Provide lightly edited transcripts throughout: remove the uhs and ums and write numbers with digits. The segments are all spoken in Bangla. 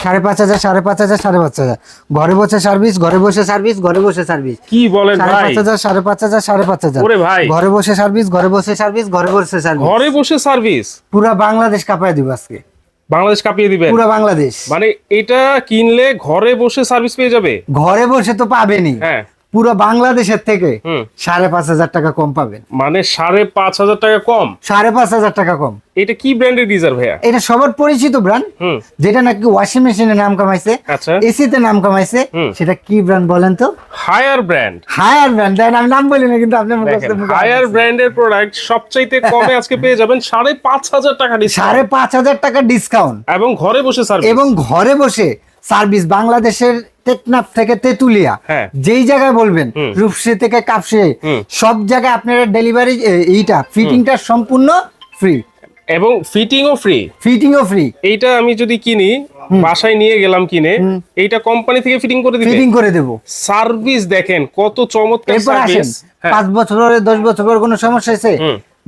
5,500 5,500 5,500 ঘরে বসে সার্ভিস, ঘরে বসে সার্ভিস, ঘরে বসে সার্ভিস। কি বলেন ভাই? 5,500 5,500 5,500 ওরে ভাই, ঘরে বসে সার্ভিস, ঘরে বসে সার্ভিস, ঘরে বসে সার্ভিস, ঘরে বসে সার্ভিস। পুরো বাংলাদেশ কাঁপায় দিব আজকে, বাংলাদেশ কাঁপিয়ে দিবেন পুরো বাংলাদেশ। মানে এটা কিনলে ঘরে বসে সার্ভিস পেয়ে যাবে? ঘরে বসে তো পাবেনই, হ্যাঁ, পুরো বাংলাদেশের থেকে 5,500 টাকা কম পাবেন। মানে 5,500 টাকা কম? 5,500 টাকা কম। এটা কি ব্র্যান্ডের গিজার ভাইয়া? এটা সবার পরিচিত ব্র্যান্ড, যেটা নাকি ওয়াশিং মেশিনের নাম কামাইছে, আচ্ছা, এসিতে নাম কামাইছে। সেটা কি ব্র্যান্ড বলেন তো? Higher brand. হায়ার ব্র্যান্ড, আমি নাম বলি না, কিন্তু আপনি মুখস্থ হায়ার ব্র্যান্ডের প্রোডাক্ট সবচাইতে কমে আজকে পেয়ে যাবেন 5,500 টাকা ডিসকাউন্ট। 5,500 টাকা ডিসকাউন্ট এবং ঘরে বসে সার্ভিস। এবং ঘরে বসে সার্ভিস। বাংলাদেশের টেকনাফ থেকে তেতুলিয়া, হ্যাঁ, যেই জায়গায় বলবেন, রূপসী থেকে কাপসি, সব জায়গায় আপনারা ডেলিভারি এইটা ফিটিংটা সম্পূর্ণ ফ্রি। এবং ফিটিংও ফ্রি। ফিটিংও ফ্রি। এইটা আমি যদি কিনি, বাসায় নিয়ে গেলাম কিনে, এইটা কোম্পানি থেকে ফিটিং করে দিবে? ফিটিং করে দেব। সার্ভিস দেখেন কত চমৎকার এরপর আসেন, সার্ভিস। 5 বছর পরে 10 বছর পরে কোনো সমস্যা আছে,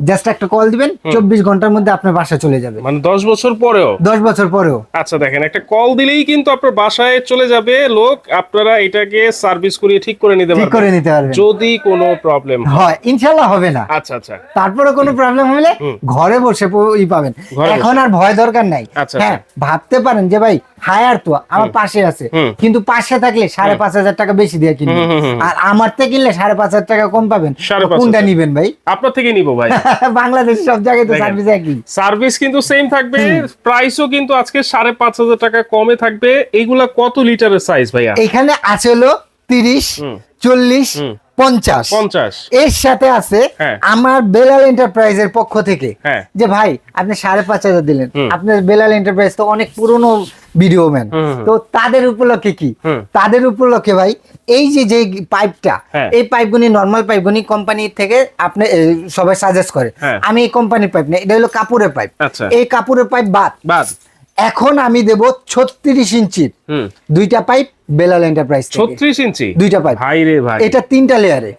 জাস্ট একটা কল দিবেন, 24 ঘন্টার মধ্যে আপনার বাসায় চলে যাবে। মানে 10 বছর পরেও? 10 বছর পরেও। আচ্ছা, দেখেন একটা কল দিলেই কিন্তু আপনার বাসায় চলে যাবে লোক, আপনারা এটাকে সার্ভিস করিয়ে ঠিক করে নিতে ঠিক করে নিতে পারবেন যদি কোনো প্রবলেম হয়। ইনশাআল্লাহ হবে না। আচ্ছা আচ্ছা। তারপরে কোনো প্রবলেম হলে ঘরে বসে পাবেন। এখন আর ভয় দরকার নাই। হ্যাঁ, ভাবতে পারেন যে ভাই হায়ার তো আমার পাশে আছে, কিন্তু পাশে থাকলে 5,500 টাকা বেশি দিয়ে কিনবেন, আর আমার থেকে কিনলে 5,500 টাকা কম পাবেন। কোনটা নিবেন ভাই? আপনার থেকে নিব ভাই। বাংলাদেশ সব জায়গায় তো সার্ভিস একই। সার্ভিস কিন্তু সেম থাকবে, প্রাইসও কিন্তু আজকে 5,500 টাকা কমে থাকবে। এইগুলা কত লিটারের সাইজ ভাইয়া? এখানে আছে হলো 30, 40, 50। এর সাথে আছে আমার বেলাল এন্টারপ্রাইজের পক্ষ থেকে, যে ভাই আপনি 5,500 দিলেন, আপনার বেলাল এন্টারপ্রাইজ তো অনেক পুরনো ভিডিও ম্যান, তো তাদের উপলক্ষে কি? তাদের উপলক্ষে ভাই এই যে পাইপটা, এই পাইপগুনি নরমাল পাইপগুনি কোম্পানি থেকে আপনি সবাই সাজেস্ট করে, আমি এই কোম্পানির পাইপ না, এটা হলো কাপুরের পাইপ। এই কাপুরের পাইপ বাদ এখন আমি দেব 36 ইঞ্চির দুইটা পাইপ বেলাল এন্টারপ্রাইজ থেকে। 36 ইঞ্চি দুইটা পাইপ? ভাই রে ভাই, এটা 3টা লেয়ারে।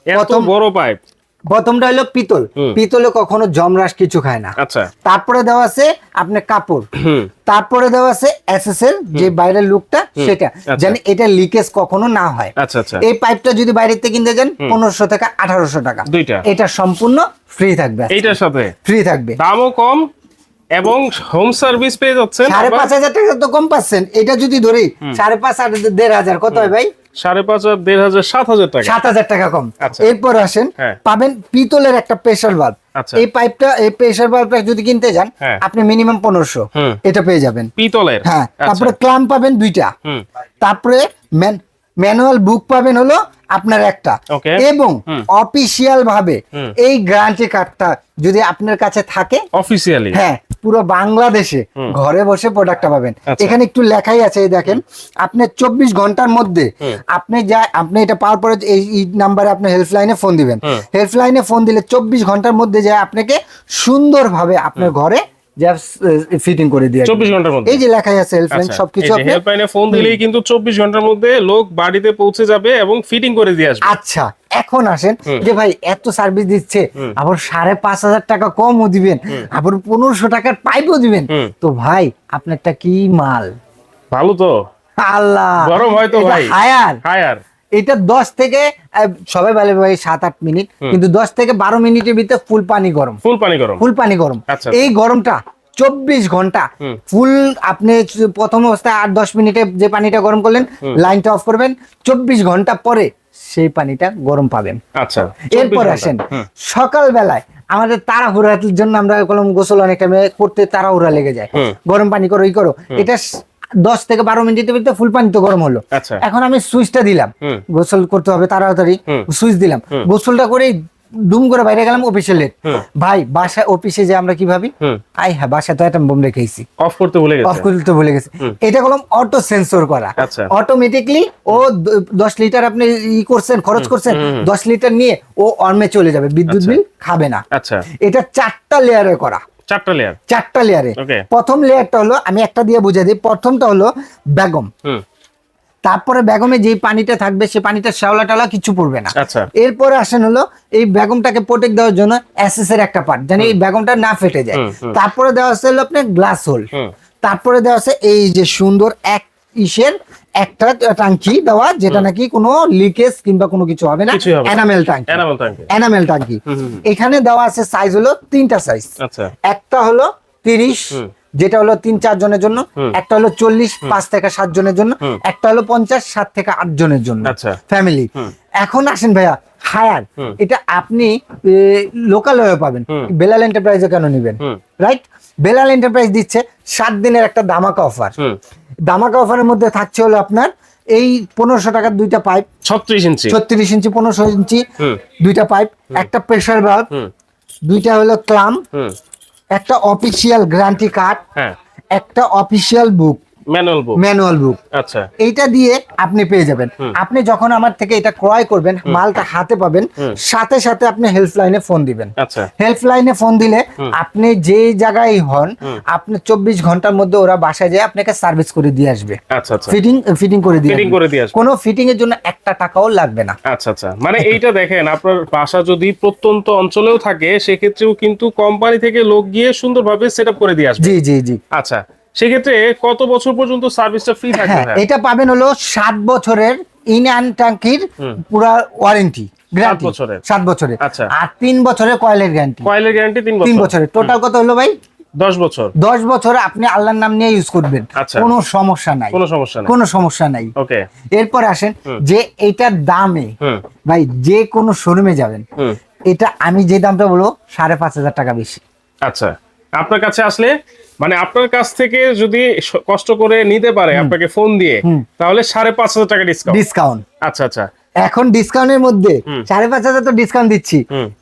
এত বড় পাইপ। প্রথমটা হলো পিতল, পিতলে কখনো জমরাস কিছু খায় না। আচ্ছা। তারপরে দেওয়া আছে আপনার কাপড়, তারপরে দেওয়া আছে এসএসএল যে বাইরের লুকটা, সেটা জানি এটা লিকেজ কখনো না হয়। আচ্ছা আচ্ছা। এই পাইপটা যদি বাইরে থেকে কিনতে যান 1500 থেকে 1800 টাকা দুইটা। এটা সম্পূর্ণ ফ্রি থাকবে, এইটার সাথে ফ্রি থাকবে, দামও কম এবং হোম সার্ভিস পেয়ে যাচ্ছেন। 5,500 টাকা তো কম পাচ্ছেন। এটা যদি ধরি 5,500 আর 1,500 কত হয় ভাই? 5,500 1,500 7,000 টাকা। 7,000 টাকা কম। এরপর আসেন, পাবেন পিতলের একটা প্রেসার বাল্ব। এই পাইপটা, এই প্রেসার বাল্বটা যদি কিনতে যান আপনি মিনিমাম 1500 এটা পেয়ে যাবেন পিতলের। হ্যাঁ, তারপরে ক্লাম্প পাবেন 2টা, তারপরে ম্যানুয়াল বুক পাবেন হলো আপনার একটা, এবং অফিসিয়াল ভাবে এই গ্যারান্টি কার্ডটা যদি আপনার কাছে থাকে অফিসিয়ালি, হ্যাঁ, পুরো বাংলাদেশে ঘরে বসে প্রোডাক্টটা পাবেন। এখানে একটু লেখাই আছে, এই দেখেন, আপনি 24 ঘন্টার মধ্যে আপনি এটা পাওয়ার পরে এই নাম্বারে আপনি হেল্পলাইনে ফোন দিবেন। হেল্পলাইনে ফোন দিলে 24 ঘন্টার মধ্যে যায় আপনাকে সুন্দরভাবে আপনার ঘরে ফিটিং করে দিয়ে 24 ঘন্টার মধ্যে। এই যে লেখাই আছে হেল্পলাইন, সবকিছু আপনি হেল্পলাইনে ফোন দিলেই কিন্তু 24 ঘন্টার মধ্যে লোক বাড়িতে পৌঁছে যাবে এবং ফিটিং করে দিয়ে আসবে। আচ্ছা, এখন আসেন যে ভাই এত সার্ভিস দিচ্ছে, আবার 5,500 টাকা কমও দিবেন, আবার 1500 টাকার পাইপও দিবেন, তো ভাই আপনারটা কি মাল? ভালো তো, আল্লাহ গরম হয় তো ভাই। হায়ার এটা 10 থেকে সবাই বলে ভাই 7-8 মিনিট, কিন্তু 10 থেকে 12 মিনিটের ভিতরে ফুল পানি গরম। এই গরমটা 24 ঘন্টা ফুল। আপনি প্রথম অবস্থায় 8-10 মিনিটে যে পানিটা গরম করলেন, লাইনটা অফ করবেন, 24 ঘন্টা পরে সেই পানিটা গরম পাবেন। আচ্ছা, এরপর আসেন সকাল বেলায় আমাদের তাড়াহুড়ার জন্য আমরা গোসল অনেক টাইমে করতে তাড়াহুড়া লেগে যায়, গরম পানি করো, এটা 10 থেকে 12 মিনিটের ভিতরে ফুল পানি তো গরম হলো। এখন আমি সুইচটা দিলাম, গোসল করতে হবে তাড়াতাড়ি, সুইচ দিলাম, গোসলটা করে ডুম করে বাইরে গেলাম, অফিসে লেট। ভাই বাসায় অফিসে যে আমরা কি ভাবি, হ্যাঁ বাসায় তো অ্যাটম বোম রেখেছি, অফ করতে ভুলে গেছি। এটা হলাম অটো সেন্সর করা, অটোমেটিকলি ও 10 লিটার আপনি খরচ করছেন, 10 লিটার নিয়ে ও অর্মে চলে যাবে, বিদ্যুৎ বিল খাবে না। এটা 4টা লেয়ারে করা, 4টা লেয়ারে। প্রথম লেয়ারটা হলো, আমি একটা দিয়ে বুঝিয়ে দিই, প্রথমটা হলো বেগম, তারপরে বেগমে যে পানিটা থাকবে সে পানিটা শ্যাওলা টালা কিছু পড়বে না। এরপরে আসেন হলো এই বেগমটাকে প্রোটেক্ট দেওয়ার জন্য এসএস এর একটা পার্ট, জানি এই বেগমটা না ফেটে যায়। তারপরে দেওয়া হচ্ছে হলো আপনার গ্লাস হোল, তারপরে দেওয়া আছে এই যে সুন্দর এক ইসের একটা টাঙ্কি দেওয়া, যেটা নাকি কোনো লিকেজ কিংবা কোনো কিছু হবে না, কিছুই হবে না। এনামেল টাঙ্কি, এনামেল টাঙ্কি। এনামেল টাঙ্কি। এখানে দেওয়া আছে সাইজ হলো তিনটা সাইজ। আচ্ছা, একটা হলো 30, যেটা হলো 3-4 জনের জন্য, একটা হলো 40 5 থেকে 7 জনের জন্য, একটা হলো 50 7 থেকে 8 জনের জন্য আচ্ছা। ফ্যামিলি। এখন আসেন ভাইয়া হায়ার, এটা আপনি লোকাল হয়ে পাবেন, বেলাল এন্টারপ্রাইজে কেন নেবেন, রাইট? বেলাল এন্টারপ্রাইজ দিচ্ছে 7 দিনের একটা ধামাকা অফার। ধামাকা অফারের মধ্যে থাকছে হলো আপনার এই 1500 টাকার দুইটা পাইপ, 36 ইঞ্চি 1500 ইঞ্চি দুইটা পাইপ, একটা প্রেসার ভালভ, দুইটা হলো ক্লাম, একটা অফিসিয়াল গ্যারান্টি কার্ড, হ্যাঁ, একটা অফিসিয়াল বুক, ম্যানুয়াল বুক। আচ্ছা, এইটা দিয়ে আপনি পেয়ে যাবেন। আপনি যখন আমার থেকে এটা ক্রয় করবেন, মালটা হাতে পাবেন, সাথে সাথে আপনি হেল্পলাইনে ফোন দিবেন। আচ্ছা, হেল্পলাইনে ফোন দিলে আপনি যে জায়গায় হন, আপনি 24 ঘন্টার মধ্যে ওরা বাসায় যায় আপনাকে সার্ভিস করে দিয়ে আসবে। আচ্ছা, আচ্ছা, ফিটিং করে দিয়ে আসবে। কোনো ফিটিং এর জন্য 1 টাকাও লাগবে না। আচ্ছা, আচ্ছা, মানে এইটা দেখেন, আপনার বাসা যদি প্রত্যন্ত অঞ্চলেও থাকে সেক্ষেত্রেও কিন্তু কোম্পানি থেকে লোক গিয়ে সুন্দরভাবে সেটআপ করে দিয়ে আসবে। জি জি জি। আচ্ছা, সেক্ষেত্রে কত বছর পর্যন্ত সার্ভিসটা ফ্রি থাকবে? হ্যাঁ, এটা পাবেন হলো 7 বছরের ইন অ্যান্ড ট্যাঙ্কির পুরো ওয়ারেন্টি, গ্যারান্টি 7 বছরের। আচ্ছা, আর 3 বছরের কয়েলের গ্যারান্টি। 3 বছরের। টোটাল কত হলো ভাই? 10 বছর। 10 বছর আপনি আল্লাহর নাম নিয়ে ইউজ করবেন, আচ্ছা, কোনো সমস্যা নাই, কোনো সমস্যা নাই। ওকে, এরপর আসেন যে এটার দামে ভাই যে কোনো শোরুমে যাবেন, এটা আমি যে দামটা বলবো 5,500 টাকা বেশি। আচ্ছা, আপনার কাছে আসলে মানে আপনার কাছ থেকে যদি কষ্ট করে নিতে পারে আপনাকে ফোন দিয়ে, তাহলে 5,500 টাকা ডিসকাউন্ট। আচ্ছা, আচ্ছা, এখন ডিসকাউন্টের মধ্যে 5,500 তো ডিসকাউন্ট দিচ্ছি,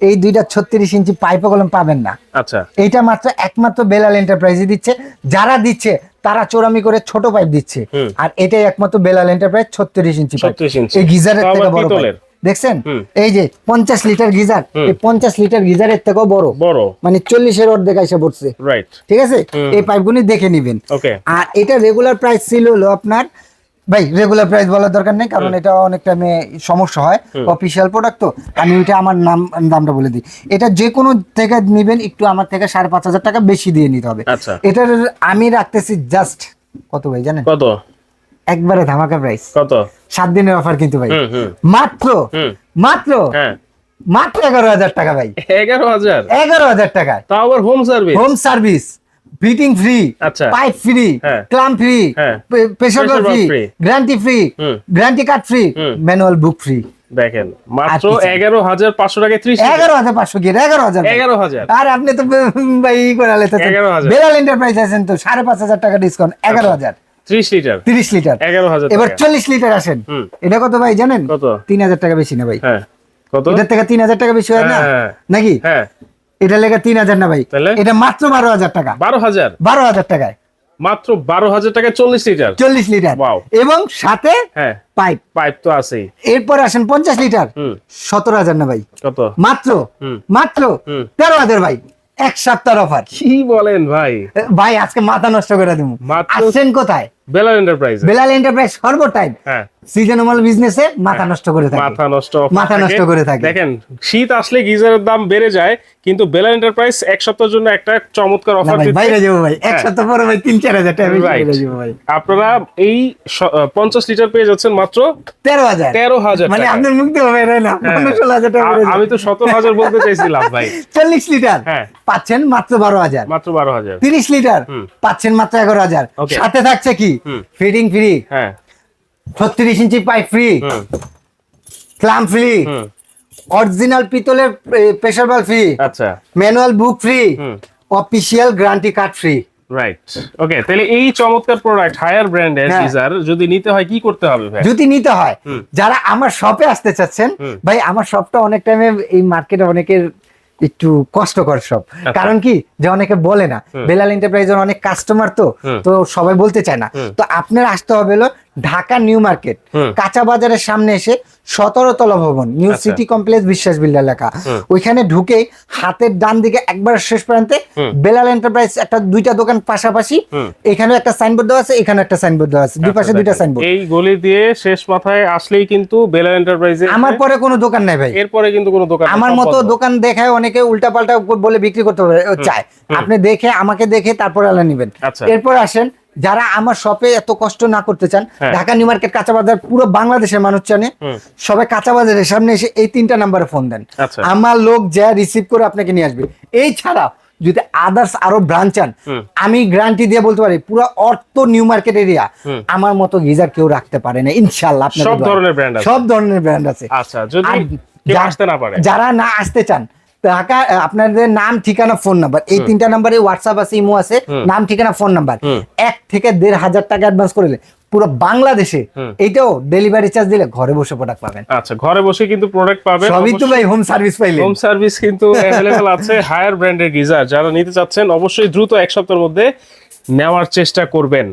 এই দুইটা 36 ইঞ্চি পাইপ কলম পাবেন না। আচ্ছা, এইটা একমাত্র বেলাল এন্টারপ্রাইজে দিচ্ছে। যারা দিচ্ছে তারা চোরামি করে ছোট পাইপ দিচ্ছে, আর এটাই একমাত্র বেলাল এন্টারপ্রাইজ 36 ইঞ্চি পাইপ। এই গিজারের থেকে বড় পাইপ দেখছেন, এই যে 50 লিটার গিজার, এই 50 লিটার গিজারের থেকেও বড়, মানে 40-এর অর্ধেক এসে পড়ছে, রাইট? ঠিক আছে, এই পাইপগুলি দেখে নিবেন। আর এটা রেগুলার প্রাইস ছিল হলো আপনার, ভাই রেগুলার প্রাইস বলার দরকার নেই, কারণ এটা অনেক টাইমে সমস্যা হয়, অফিসিয়াল প্রোডাক্ট তো। আমি ওইটা আমার দামটা বলে দিই, এটা যে কোনো থেকে নিবেন একটু আমার থেকে 5,500 টাকা বেশি দিয়ে নিতে হবে। এটার আমি রাখতেছি জাস্ট কত ভাই জানেন? কত? একবারে ধামাকা প্রাইস। কত? 7 দিনের অফার কিন্তু ভাই, মাত্র মাত্র মাত্র 11,000 টাকা ভাই। 11,000 টাকা, তাও আবার home service, fitting free, pipe free, clamp free, pressure free, guarantee free, guarantee card free, manual book free. দেখেন মাত্র 11,500 টাকা। 11,500 কি 11,000? আর আপনি তো ভাই ই করে আলেছেন, বেলাল এন্টারপ্রাইজ আছেন তো 5,500 টাকা ডিসকাউন্ট। 11,000 30 লিটার 11,000। এবার 40 লিটার আসেন, এটা কত ভাই জানেন? কত? 3,000 টাকা বেশি না ভাই? কত? এটার থেকে 3,000 টাকা বেশি হয় না নাকি? এটা লেগে 3,000 না ভাই, এটা মাত্র 12,000 টাকা। 12,000 টাকায়, মাত্র 12,000 টাকায় 40 লিটার এবং সাথে পাইপ তো আছেই। এরপর আসেন 50 লিটার, 17,000 না ভাই? কত? মাত্র 13,000 ভাই। 1 সপ্তাহের অফার। কি বলেন ভাই? ভাই আজকে মাথা নষ্ট করে দেবো। আসছেন কোথায়? বেলাল এন্টারপ্রাইজ সর্বটাইম সিজনাল বিজনেসে মাথা নষ্ট করে থাকে, মাথা নষ্ট করে থাকে। দেখেন শীত আসলে গিজারের দাম বেড়ে যায়, কিন্তু বেলাল এন্টারপ্রাইজ 1 সপ্তাহের জন্য একটা চমৎকার অফার দিচ্ছে। বাইরে যাবো ভাই, 1 সপ্তাহ পরে ভাই 3-4,000 টাকা বেড়ে যাবো ভাই। আপনারা এই 50 লিটার পেয়ে যাচ্ছেন মাত্র 13,000। মানে আপনার মুখ দিয়ে হবে না 15-16,000 টাকা। আমি তো 17,000 বলতে চাইছিলাম ভাই। 40 লিটার পাচ্ছেন মাত্র 12,000। 30 লিটার পাচ্ছেন মাত্র 11,000। সাথে থাকছে কি? Fitting free, 36 inch pipe free, clamp free, original পিতলের প্রেসার ভালভ ফ্রি, আচ্ছা, manual book free, official guarantee card free. Right, okay. তাহলে এই চমৎকার প্রোডাক্ট হায়ার ব্র্যান্ডের গিজার যদি নিতে হয় কি করতে হবে ভাই? যদি নিতে হয়, যারা আমার শপে আসতে চাচ্ছেন ভাই, আমার শপটা অনেক টাইমে এই মার্কেটে অনেকের একটু কষ্টকর সব, কারণ কি যে অনেকে বলে না, বেলাল এন্টারপ্রাইজের অনেক কাস্টমার তো সবাই বলতে চায় না। তো আপনার আসতে হবে হলো ঢাকা নিউ মার্কেট কাঁচা বাজারের সামনে এসে 17 তলা ভবন নিউ সিটি কমপ্লেক্স বিশ্বাস বিল্ডার লেখা, ওইখানে ঢুকে হাতের ডান দিকে একবার শেষ প্রান্তে বেলাল এন্টারপ্রাইজ একটা দুইটা দোকান পাশাপাশি, এখানে একটা সাইনবোর্ড দেওয়া আছে, এখানে একটা সাইনবোর্ড দেওয়া আছে, দুই পাশে দুইটা সাইনবোর্ড। এই গলি দিয়ে শেষ মাথায় আসলেই কিন্তু বেলাল এন্টারপ্রাইজে। আমার পরে কোনো দোকান নাই ভাই, এরপরে কিন্তু কোনো দোকান নেই, আমার মতো দোকান দেখায় অনেকে উল্টাপাল্টা বলে বিক্রি করতে চায়, আপনি দেখে আমাকে দেখে তারপরে আলা নেবেন। এরপর আসেন যারা আমার শপে এত কষ্ট না করতে চান, ঢাকা নিউ মার্কেট কাঁচা বাজার পুরো বাংলাদেশের মানুষ জানে, সবাই কাঁচা বাজারের সামনে এসে এই 3টা নাম্বারে ফোন দেন, আমার লোক যা রিসিভ করে আপনাকে নিয়ে আসবে। এই ছাড়া যদি আদার্স আরো ব্রাঞ্চ চান, আমি গ্যারান্টি দিয়ে বলতে পারি পুরো অর্থ নিউ মার্কেট এরিয়া আমার মতো গিজার কেউ রাখতে পারে না ইনশাআল্লাহ। সব ধরনের ব্র্যান্ড আছে, সব ধরনের ব্র্যান্ড আছে। আচ্ছা, যদি কেউ আসতে না পারে, যারা না আসতে চান, ঢাকা আপনাদের নাম ঠিকানা ফোন নাম্বার, এই 3টা নাম্বারে হোয়াটসঅ্যাপ আছে, ইমো আছে, নাম ঠিকানা ফোন নাম্বার, 1 থেকে 1,500 টাকা অ্যাডভান্স করলে পুরো বাংলাদেশে এইটাও ডেলিভারি চার্জ দিলে ঘরে বসে প্রোডাক্ট পাবেন। আচ্ছা, ঘরে বসে কিন্তু প্রোডাক্ট পাবেন, সবই তো ভাই হোম সার্ভিস পাইলেন। হোম সার্ভিস কিন্তু अवेलेबल আছে। হায়ার ব্র্যান্ডের গিজার যারা নিতে চাচ্ছেন অবশ্যই দ্রুত 1 সপ্তাহের মধ্যে নেওয়ার চেষ্টা করবেন।